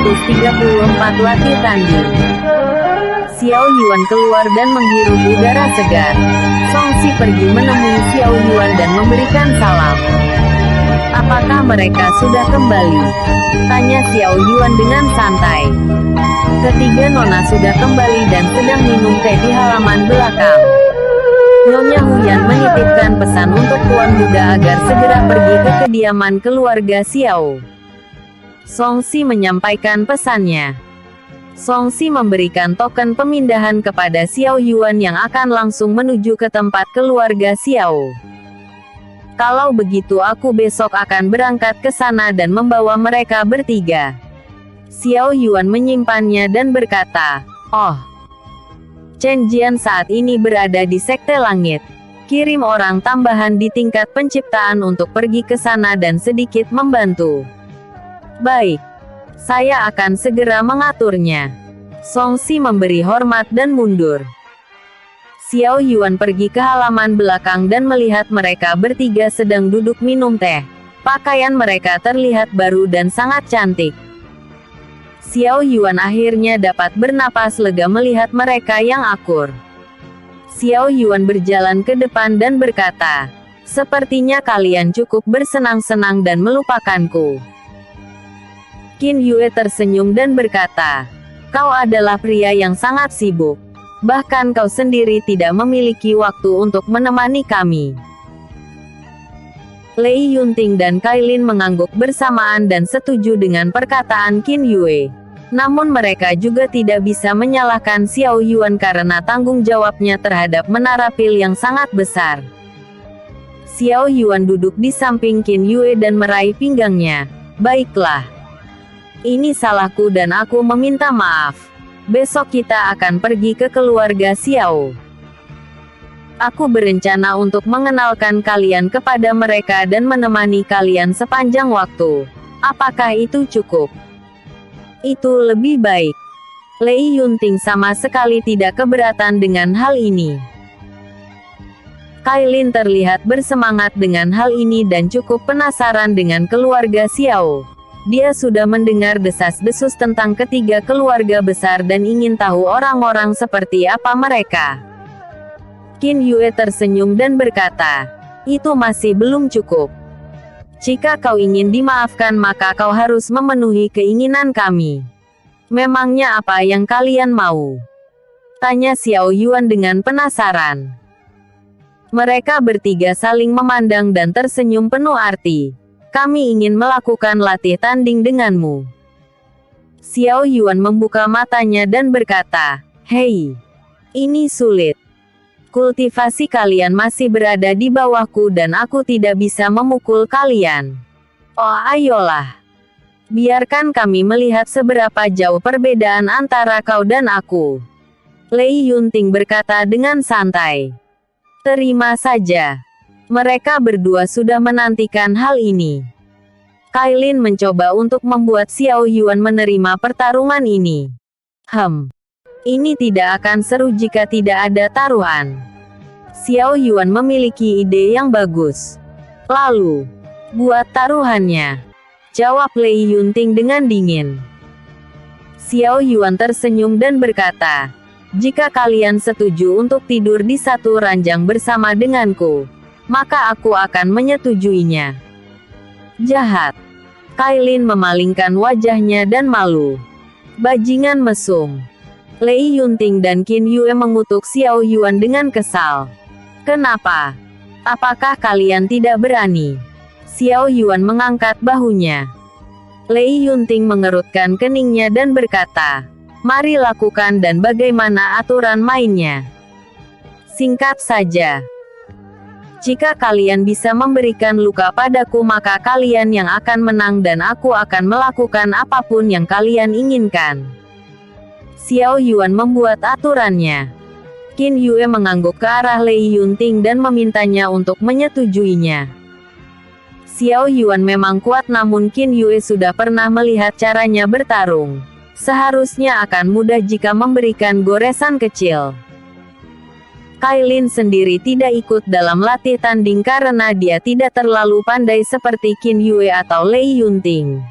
134 latih tanding. Xiao Yuan keluar dan menghirup udara segar. Song Si pergi menemui Xiao Yuan dan memberikan salam. "Apakah mereka sudah kembali?" tanya Xiao Yuan dengan santai. Ketiga nona sudah kembali dan sedang minum teh di halaman belakang. Nyonya Huyan menitipkan pesan untuk tuan muda agar segera pergi ke kediaman keluarga Xiao. Song Si menyampaikan pesannya. Song Si memberikan token pemindahan kepada Xiao Yuan yang akan langsung menuju ke tempat keluarga Xiao. "Kalau begitu aku besok akan berangkat ke sana dan membawa mereka bertiga." Xiao Yuan menyimpannya dan berkata, "Oh, Chen Jian saat ini berada di Sekte Langit. Kirim orang tambahan di tingkat penciptaan untuk pergi ke sana dan sedikit membantu." "Baik, saya akan segera mengaturnya." Song Si memberi hormat dan mundur. Xiao Yuan pergi ke halaman belakang dan melihat mereka bertiga sedang duduk minum teh. Pakaian mereka terlihat baru dan sangat cantik. Xiao Yuan akhirnya dapat bernapas lega melihat mereka yang akur. Xiao Yuan berjalan ke depan dan berkata, "Sepertinya kalian cukup bersenang-senang dan melupakanku." Qin Yue tersenyum dan berkata, "Kau adalah pria yang sangat sibuk. Bahkan kau sendiri tidak memiliki waktu untuk menemani kami." Lei Yunting dan Kailin mengangguk bersamaan dan setuju dengan perkataan Qin Yue. Namun mereka juga tidak bisa menyalahkan Xiao Yuan karena tanggung jawabnya terhadap menara pil yang sangat besar. Xiao Yuan duduk di samping Qin Yue dan meraih pinggangnya. "Baiklah. Ini salahku dan aku meminta maaf. Besok kita akan pergi ke keluarga Xiao. Aku berencana untuk mengenalkan kalian kepada mereka dan menemani kalian sepanjang waktu. Apakah itu cukup?" "Itu lebih baik." Lei Yunting sama sekali tidak keberatan dengan hal ini. Kailin terlihat bersemangat dengan hal ini dan cukup penasaran dengan keluarga Xiao. Dia sudah mendengar desas-desus tentang ketiga keluarga besar dan ingin tahu orang-orang seperti apa mereka. Qin Yue tersenyum dan berkata, "Itu masih belum cukup. Jika kau ingin dimaafkan maka kau harus memenuhi keinginan kami." "Memangnya apa yang kalian mau?" tanya Xiao Yuan dengan penasaran. Mereka bertiga saling memandang dan tersenyum penuh arti. "Kami ingin melakukan latih tanding denganmu." Xiao Yuan membuka matanya dan berkata, "Hei, ini sulit. Kultivasi kalian masih berada di bawahku dan aku tidak bisa memukul kalian. Oh ayolah. Biarkan kami melihat seberapa jauh perbedaan antara kau dan aku." Lei Yunting berkata dengan santai. "Terima saja." Mereka berdua sudah menantikan hal ini. Kailin mencoba untuk membuat Xiao Yuan menerima pertarungan ini. Ini tidak akan seru jika tidak ada taruhan." Xiao Yuan memiliki ide yang bagus. "Lalu, buat taruhannya," jawab Lei Yunting dengan dingin. Xiao Yuan tersenyum dan berkata, "Jika kalian setuju untuk tidur di satu ranjang bersama denganku, maka aku akan menyetujuinya." "Jahat." Kailin memalingkan wajahnya dan malu. "Bajingan mesum." Lei Yunting dan Qin Yue mengutuk Xiao Yuan dengan kesal. "Kenapa? Apakah kalian tidak berani?" Xiao Yuan mengangkat bahunya. Lei Yunting mengerutkan keningnya dan berkata, "Mari lakukan dan bagaimana aturan mainnya?" "Singkat saja. Jika kalian bisa memberikan luka padaku maka kalian yang akan menang dan aku akan melakukan apapun yang kalian inginkan." Xiao Yuan membuat aturannya. Qin Yue mengangguk ke arah Lei Yunting dan memintanya untuk menyetujuinya. Xiao Yuan memang kuat namun Qin Yue sudah pernah melihat caranya bertarung. Seharusnya akan mudah jika memberikan goresan kecil. Kailin sendiri tidak ikut dalam latih tanding karena dia tidak terlalu pandai seperti Qin Yue atau Lei Yunting.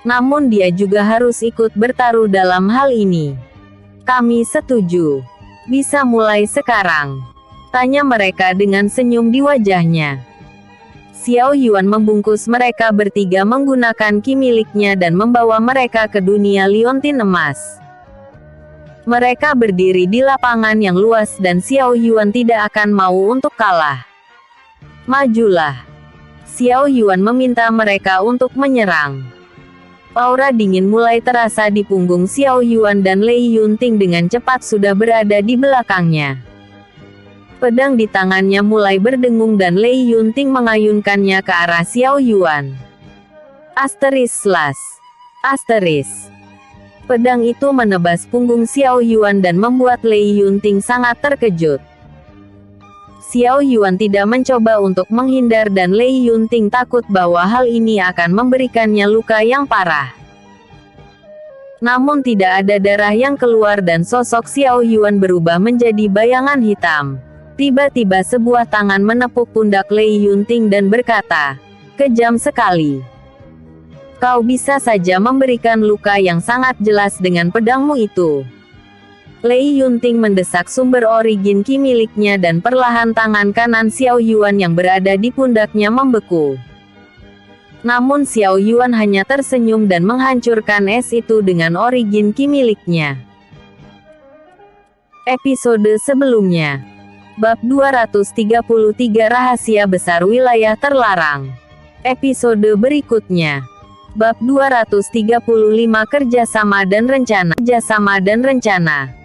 Namun dia juga harus ikut bertaruh dalam hal ini. Kami setuju. Bisa mulai sekarang? Tanya mereka dengan senyum di wajahnya. Xiao Yuan membungkus mereka bertiga menggunakan ki miliknya dan membawa mereka ke dunia liontin emas. Mereka berdiri di lapangan yang luas dan Xiao Yuan tidak akan mau untuk kalah. Majulah. Xiao Yuan meminta mereka untuk menyerang. Aura dingin mulai terasa di punggung Xiao Yuan dan Lei Yunting dengan cepat sudah berada di belakangnya. Pedang di tangannya mulai berdengung dan Lei Yunting mengayunkannya ke arah Xiao Yuan. Asteris. Pedang itu menebas punggung Xiao Yuan dan membuat Lei Yunting sangat terkejut. Xiao Yuan tidak mencoba untuk menghindar dan Lei Yunting takut bahwa hal ini akan memberikannya luka yang parah. Namun tidak ada darah yang keluar dan sosok Xiao Yuan berubah menjadi bayangan hitam. Tiba-tiba sebuah tangan menepuk pundak Lei Yunting dan berkata, "Kejam sekali. Kau bisa saja memberikan luka yang sangat jelas dengan pedangmu itu." Lei Yunting mendesak sumber origin ki miliknya dan perlahan tangan kanan Xiao Yuan yang berada di pundaknya membeku. Namun Xiao Yuan hanya tersenyum dan menghancurkan es itu dengan origin ki miliknya. Episode sebelumnya. Bab 233 Rahasia Besar Wilayah Terlarang. Episode berikutnya. Bab 235 Kerjasama dan Rencana.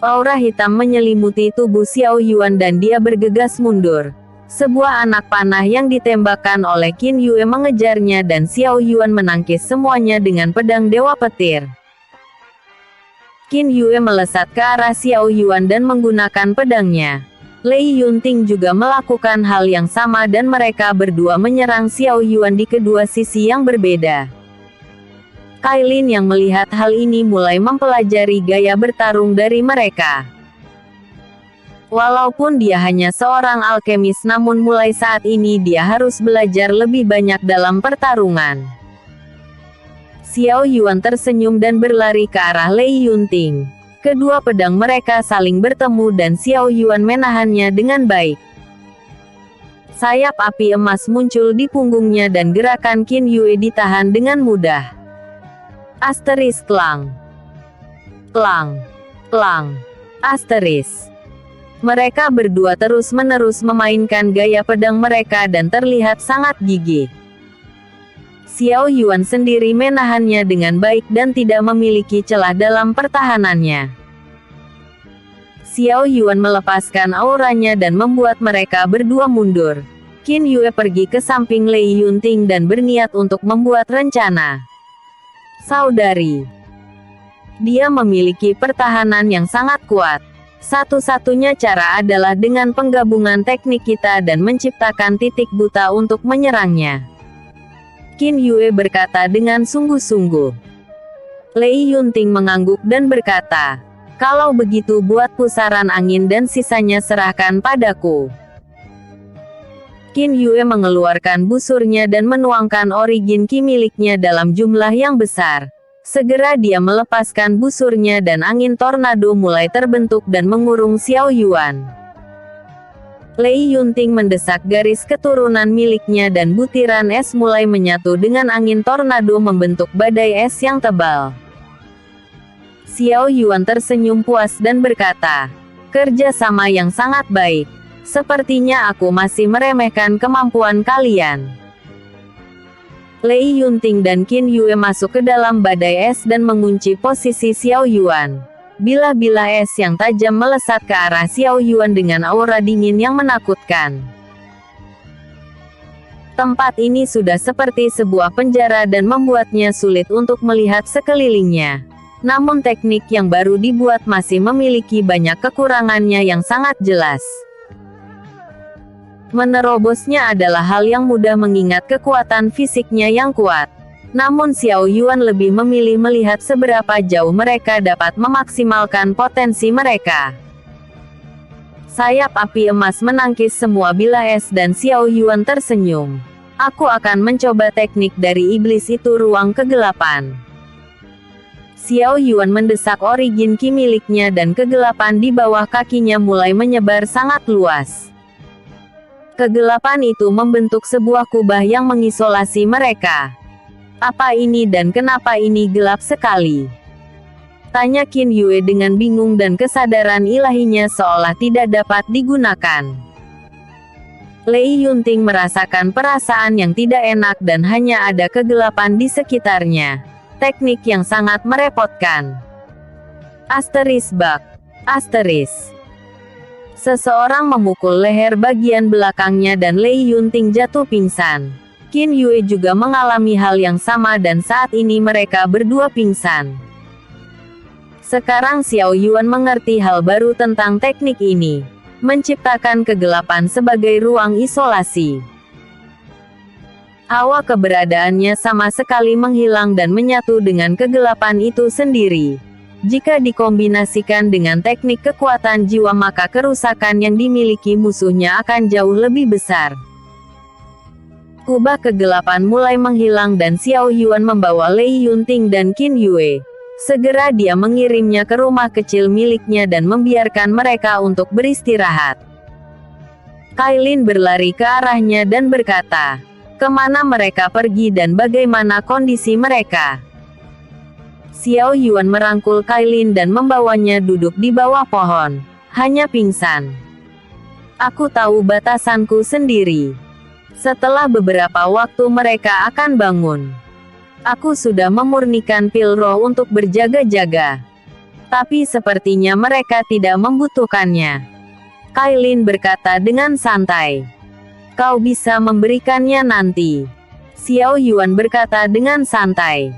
Aura hitam menyelimuti tubuh Xiao Yuan dan dia bergegas mundur. Sebuah anak panah yang ditembakkan oleh Qin Yue mengejarnya dan Xiao Yuan menangkis semuanya dengan pedang Dewa Petir. Qin Yue melesat ke arah Xiao Yuan dan menggunakan pedangnya. Lei Yunting juga melakukan hal yang sama dan mereka berdua menyerang Xiao Yuan di kedua sisi yang berbeda. Kailin yang melihat hal ini mulai mempelajari gaya bertarung dari mereka. Walaupun dia hanya seorang alkemis namun mulai saat ini dia harus belajar lebih banyak dalam pertarungan. Xiao Yuan tersenyum dan berlari ke arah Lei Yunting. Kedua pedang mereka saling bertemu dan Xiao Yuan menahannya dengan baik. Sayap api emas muncul di punggungnya dan gerakan Qin Yue ditahan dengan mudah. Asteris klang. Asteris. Mereka berdua terus-menerus memainkan gaya pedang mereka dan terlihat sangat gigih. Xiao Yuan sendiri menahannya dengan baik dan tidak memiliki celah dalam pertahanannya. Xiao Yuan melepaskan auranya dan membuat mereka berdua mundur. Qin Yue pergi ke samping Lei Yunting dan berniat untuk membuat rencana. Saudari. Dia memiliki pertahanan yang sangat kuat. Satu-satunya cara adalah dengan penggabungan teknik kita dan menciptakan titik buta untuk menyerangnya. Qin Yue berkata dengan sungguh-sungguh. Lei Yunting mengangguk dan berkata, "Kalau begitu buat pusaran angin dan sisanya serahkan padaku." Qin Yue mengeluarkan busurnya dan menuangkan origin ki miliknya dalam jumlah yang besar. Segera dia melepaskan busurnya dan angin tornado mulai terbentuk dan mengurung Xiao Yuan. Lei Yunting mendesak garis keturunan miliknya dan butiran es mulai menyatu dengan angin tornado membentuk badai es yang tebal. Xiao Yuan tersenyum puas dan berkata, "Kerja sama yang sangat baik. Sepertinya aku masih meremehkan kemampuan kalian." Lei Yunting dan Qin Yue masuk ke dalam badai es dan mengunci posisi Xiao Yuan. Bilah-bilah es yang tajam melesat ke arah Xiao Yuan dengan aura dingin yang menakutkan. Tempat ini sudah seperti sebuah penjara dan membuatnya sulit untuk melihat sekelilingnya. Namun teknik yang baru dibuat masih memiliki banyak kekurangannya yang sangat jelas. Menerobosnya adalah hal yang mudah mengingat kekuatan fisiknya yang kuat. Namun Xiao Yuan lebih memilih melihat seberapa jauh mereka dapat memaksimalkan potensi mereka. Sayap api emas menangkis semua bilah es dan Xiao Yuan tersenyum. Aku akan mencoba teknik dari iblis itu, ruang kegelapan. Xiao Yuan mendesak origin ki miliknya dan kegelapan di bawah kakinya mulai menyebar sangat luas. Kegelapan itu membentuk sebuah kubah yang mengisolasi mereka. Apa ini dan kenapa ini gelap sekali? Tanya Qin Yue dengan bingung dan kesadaran ilahinya seolah tidak dapat digunakan. Lei Yunting merasakan perasaan yang tidak enak dan hanya ada kegelapan di sekitarnya. Teknik yang sangat merepotkan. Bak. Seseorang memukul leher bagian belakangnya dan Lei Yunting jatuh pingsan. Qin Yue juga mengalami hal yang sama dan saat ini mereka berdua pingsan. Sekarang Xiao Yuan mengerti hal baru tentang teknik ini. Menciptakan kegelapan sebagai ruang isolasi. Hawa keberadaannya sama sekali menghilang dan menyatu dengan kegelapan itu sendiri. Jika dikombinasikan dengan teknik kekuatan jiwa maka kerusakan yang dimiliki musuhnya akan jauh lebih besar. Kubah kegelapan mulai menghilang dan Xiao Yuan membawa Lei Yunting dan Qin Yue. Segera dia mengirimnya ke rumah kecil miliknya dan membiarkan mereka untuk beristirahat. Kailin berlari ke arahnya dan berkata, "Kemana mereka pergi dan bagaimana kondisi mereka?" Xiao Yuan merangkul Kailin dan membawanya duduk di bawah pohon. Hanya pingsan. Aku tahu batasanku sendiri. Setelah beberapa waktu mereka akan bangun. Aku sudah memurnikan pil roh untuk berjaga-jaga. Tapi sepertinya mereka tidak membutuhkannya. Kailin berkata dengan santai. Kau bisa memberikannya nanti. Xiao Yuan berkata dengan santai.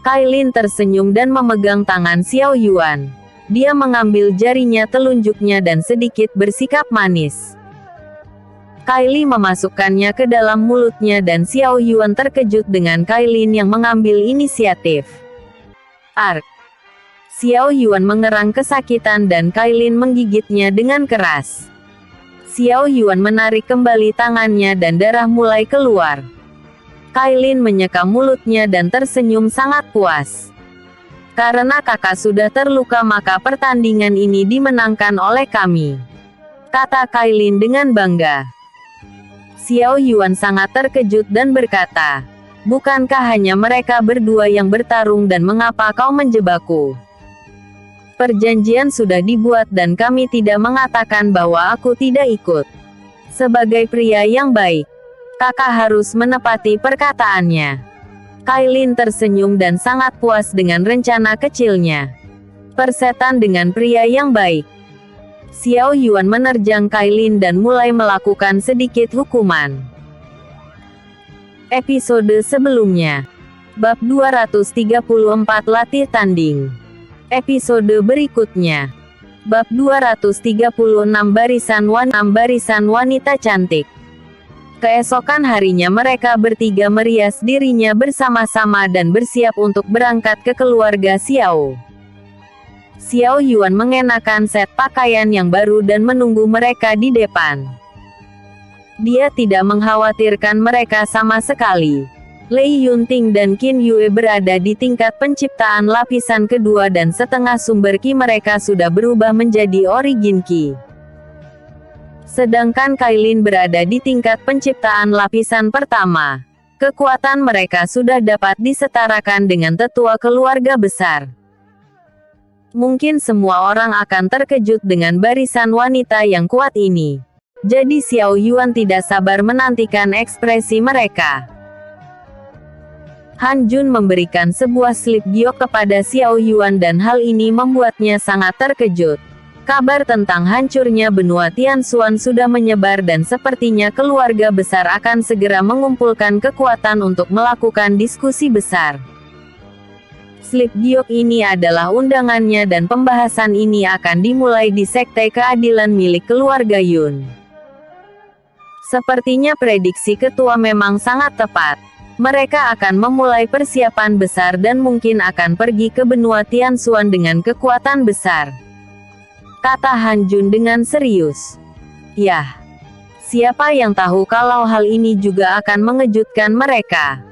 Kailin tersenyum dan memegang tangan Xiao Yuan. Dia mengambil jarinya telunjuknya dan sedikit bersikap manis. Kailin memasukkannya ke dalam mulutnya dan Xiao Yuan terkejut dengan Kailin yang mengambil inisiatif. Xiao Yuan mengerang kesakitan dan Kailin menggigitnya dengan keras. Xiao Yuan menarik kembali tangannya dan darah mulai keluar. Kailin menyeka mulutnya dan tersenyum sangat puas. Karena kakak sudah terluka maka pertandingan ini dimenangkan oleh kami, kata Kailin dengan bangga. Xiao Yuan sangat terkejut dan berkata, bukankah hanya mereka berdua yang bertarung dan mengapa kau menjebakku? Perjanjian sudah dibuat dan kami tidak mengatakan bahwa aku tidak ikut. Sebagai pria yang baik, kakak harus menepati perkataannya. Kailin tersenyum dan sangat puas dengan rencana kecilnya. Persetan dengan pria yang baik. Xiao Yuan menerjang Kailin dan mulai melakukan sedikit hukuman. Episode sebelumnya. Bab 234 Latih Tanding. Episode berikutnya. Bab 236 Barisan Wanita Cantik. Keesokan harinya mereka bertiga merias dirinya bersama-sama dan bersiap untuk berangkat ke keluarga Xiao. Xiao Yuan mengenakan set pakaian yang baru dan menunggu mereka di depan. Dia tidak mengkhawatirkan mereka sama sekali. Lei Yunting dan Qin Yue berada di tingkat penciptaan lapisan kedua dan setengah sumber ki mereka sudah berubah menjadi origin ki. Sedangkan Kailin berada di tingkat penciptaan lapisan pertama. Kekuatan mereka sudah dapat disetarakan dengan tetua keluarga besar. Mungkin semua orang akan terkejut dengan barisan wanita yang kuat ini. Jadi Xiao Yuan tidak sabar menantikan ekspresi mereka. Han Jun memberikan sebuah slip giok kepada Xiao Yuan dan hal ini membuatnya sangat terkejut. Kabar tentang hancurnya benua Tianxuan sudah menyebar dan sepertinya keluarga besar akan segera mengumpulkan kekuatan untuk melakukan diskusi besar. Slip giok ini adalah undangannya dan pembahasan ini akan dimulai di Sekte Keadilan milik keluarga Yun. Sepertinya prediksi ketua memang sangat tepat. Mereka akan memulai persiapan besar dan mungkin akan pergi ke benua Tianxuan dengan kekuatan besar, kata Han Jun dengan serius. Yah. Siapa yang tahu kalau hal ini juga akan mengejutkan mereka.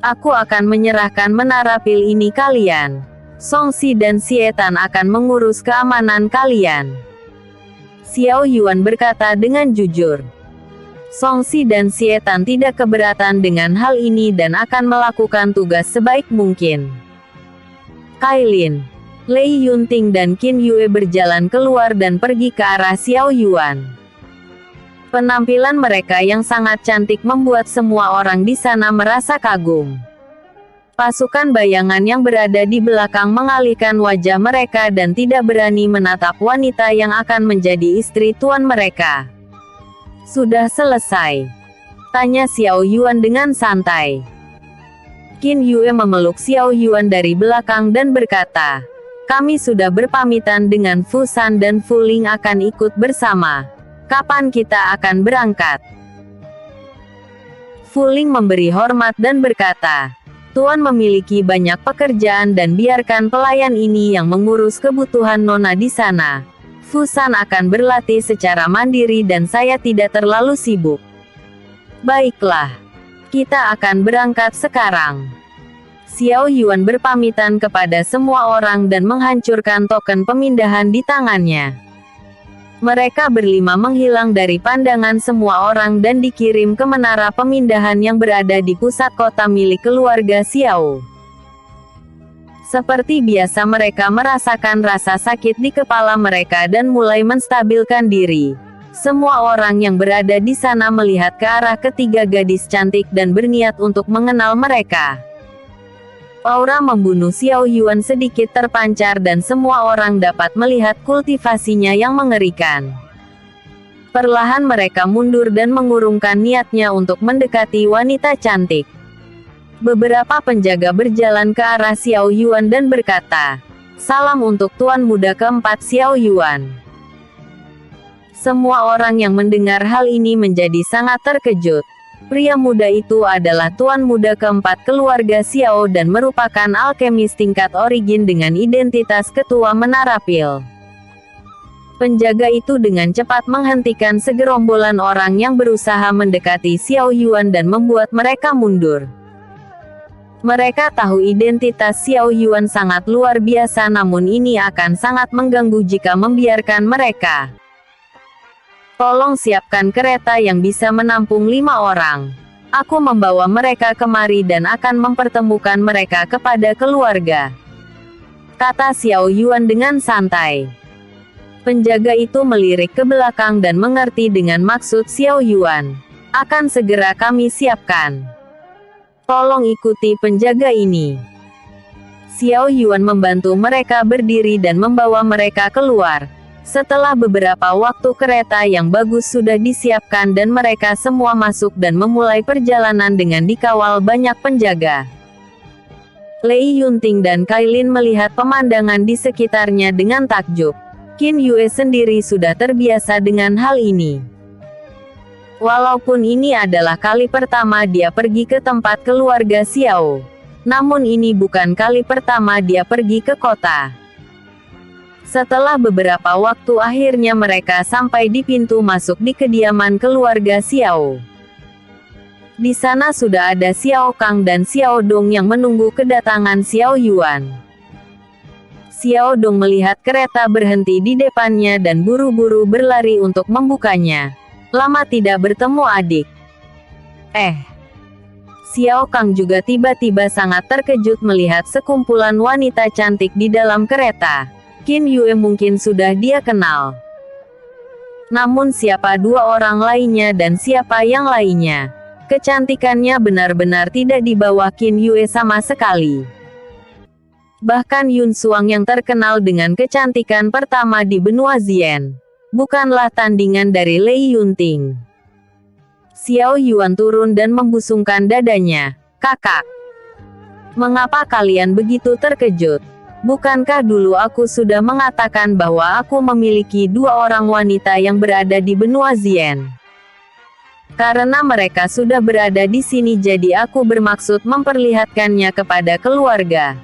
Aku akan menyerahkan menara pil ini kalian. Song Si dan Sietan akan mengurus keamanan kalian. Xiao Yuan berkata dengan jujur. Song Si dan Sietan tidak keberatan dengan hal ini dan akan melakukan tugas sebaik mungkin. Kailin, Lei Yunting dan Qin Yue berjalan keluar dan pergi ke arah Xiao Yuan. Penampilan mereka yang sangat cantik membuat semua orang di sana merasa kagum. Pasukan bayangan yang berada di belakang mengalihkan wajah mereka dan tidak berani menatap wanita yang akan menjadi istri tuan mereka. Sudah selesai? Tanya Xiao Yuan dengan santai. Qin Yue memeluk Xiao Yuan dari belakang dan berkata, kami sudah berpamitan dengan Fu San dan Fu Ling akan ikut bersama. Kapan kita akan berangkat? Fu Ling memberi hormat dan berkata, Tuan memiliki banyak pekerjaan dan biarkan pelayan ini yang mengurus kebutuhan Nona di sana. Fu San akan berlatih secara mandiri dan saya tidak terlalu sibuk. Baiklah. Kita akan berangkat sekarang. Xiao Yuan berpamitan kepada semua orang dan menghancurkan token pemindahan di tangannya. Mereka berlima menghilang dari pandangan semua orang dan dikirim ke menara pemindahan yang berada di pusat kota milik keluarga Xiao. Seperti biasa mereka merasakan rasa sakit di kepala mereka dan mulai menstabilkan diri. Semua orang yang berada di sana melihat ke arah ketiga gadis cantik dan berniat untuk mengenal mereka. Aura membunuh Xiao Yuan sedikit terpancar dan semua orang dapat melihat kultivasinya yang mengerikan. Perlahan mereka mundur dan mengurungkan niatnya untuk mendekati wanita cantik. Beberapa penjaga berjalan ke arah Xiao Yuan dan berkata, salam untuk Tuan Muda keempat Xiao Yuan. Semua orang yang mendengar hal ini menjadi sangat terkejut. Pria muda itu adalah Tuan Muda keempat keluarga Xiao dan merupakan alkemis tingkat origin dengan identitas ketua menara pil. Penjaga itu dengan cepat menghentikan segerombolan orang yang berusaha mendekati Xiao Yuan dan membuat mereka mundur. Mereka tahu identitas Xiao Yuan sangat luar biasa, namun ini akan sangat mengganggu jika membiarkan mereka. Tolong siapkan kereta yang bisa menampung 5 orang. Aku membawa mereka kemari dan akan mempertemukan mereka kepada keluarga. Kata Xiao Yuan dengan santai. Penjaga itu melirik ke belakang dan mengerti dengan maksud Xiao Yuan. Akan segera kami siapkan. Tolong ikuti penjaga ini. Xiao Yuan membantu mereka berdiri dan membawa mereka keluar. Setelah beberapa waktu kereta yang bagus sudah disiapkan dan mereka semua masuk dan memulai perjalanan dengan dikawal banyak penjaga. Lei Yunting dan Kailin melihat pemandangan di sekitarnya dengan takjub. Qin Yue sendiri sudah terbiasa dengan hal ini. Walaupun ini adalah kali pertama dia pergi ke tempat keluarga Xiao. Namun ini bukan kali pertama dia pergi ke kota. Setelah beberapa waktu akhirnya mereka sampai di pintu masuk di kediaman keluarga Xiao. Di sana sudah ada Xiao Kang dan Xiao Dong yang menunggu kedatangan Xiao Yuan. Xiao Dong melihat kereta berhenti di depannya dan buru-buru berlari untuk membukanya. Lama tidak bertemu adik. Xiao Kang juga tiba-tiba sangat terkejut melihat sekumpulan wanita cantik di dalam kereta. Qin Yue mungkin sudah dia kenal. Namun siapa dua orang lainnya dan siapa yang lainnya? Kecantikannya benar-benar tidak di bawah Qin Yue sama sekali. Bahkan Yun Suang yang terkenal dengan kecantikan pertama di benua Zien, bukanlah tandingan dari Lei Yunting. Xiao Yuan turun dan membusungkan dadanya. Kakak, mengapa kalian begitu terkejut? Bukankah dulu aku sudah mengatakan bahwa aku memiliki 2 orang wanita yang berada di benua Zien? Karena mereka sudah berada di sini jadi aku bermaksud memperlihatkannya kepada keluarga.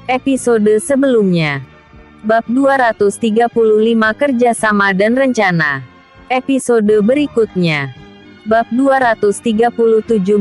Episode sebelumnya. Bab 235 Kerjasama dan Rencana. episode berikutnya. Bab 237